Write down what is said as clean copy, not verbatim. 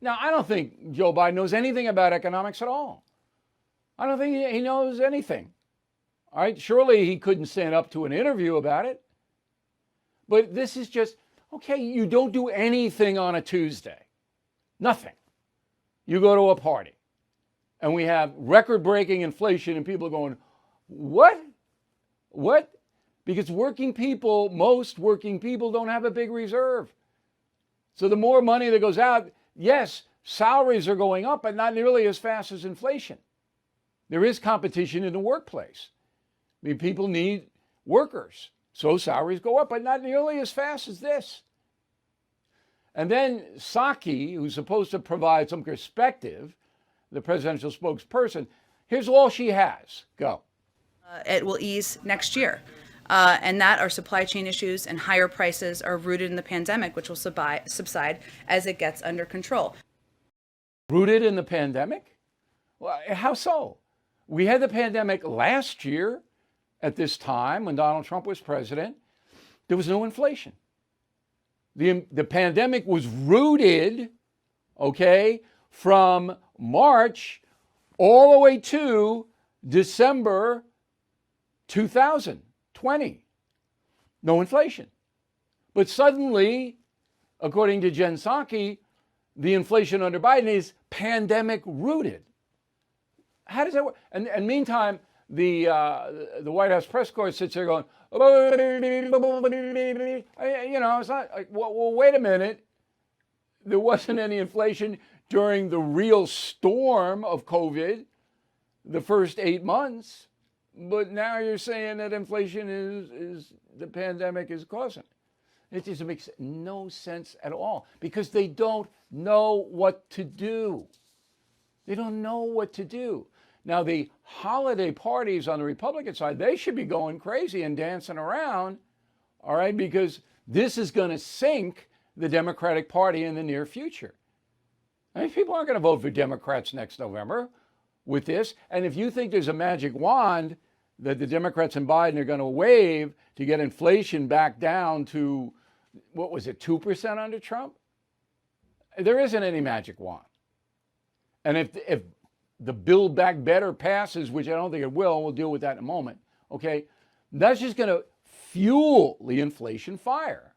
Now, I don't think Joe Biden knows anything about economics at all. I don't think he knows anything. All right, surely he couldn't stand up to an interview about it. But this is just, okay, you don't do anything on a Tuesday. Nothing. You go to a party and we have record-breaking inflation and people are going, what? What? Because most working people don't have a big reserve. So the more money that goes out, yes, salaries are going up, but not nearly as fast as inflation. There is competition in the workplace. I mean, people need workers, so salaries go up, but not nearly as fast as this. And then Psaki, who's supposed to provide some perspective, the presidential spokesperson, here's all she has. Go. It will ease next year. And that our supply chain issues and higher prices are rooted in the pandemic, which will subside as it gets under control. Rooted in the pandemic? Well, how so? We had the pandemic last year at this time when Donald Trump was president. There was no inflation. The pandemic was rooted, okay, from March all the way to December 2020. No inflation. But suddenly, according to Jen Psaki, the inflation under Biden is pandemic rooted. How does that work? And meantime, the White House press corps sits there going, it's not like, well, wait a minute. There wasn't any inflation during the real storm of COVID, the first 8 months. But now you're saying that inflation is the pandemic is causing. It just makes no sense at all because they don't know what to do. They don't know what to do. Now, the holiday parties on the Republican side, they should be going crazy and dancing around, all right, because this is going to sink the Democratic Party in the near future. I mean, people aren't going to vote for Democrats next November with this. And if you think there's a magic wand that the Democrats and Biden are going to wave to get inflation back down to, what was it, 2% under Trump? There isn't any magic wand. And if the Build Back Better passes, which I don't think it will, and we'll deal with that in a moment, okay, that's just going to fuel the inflation fire.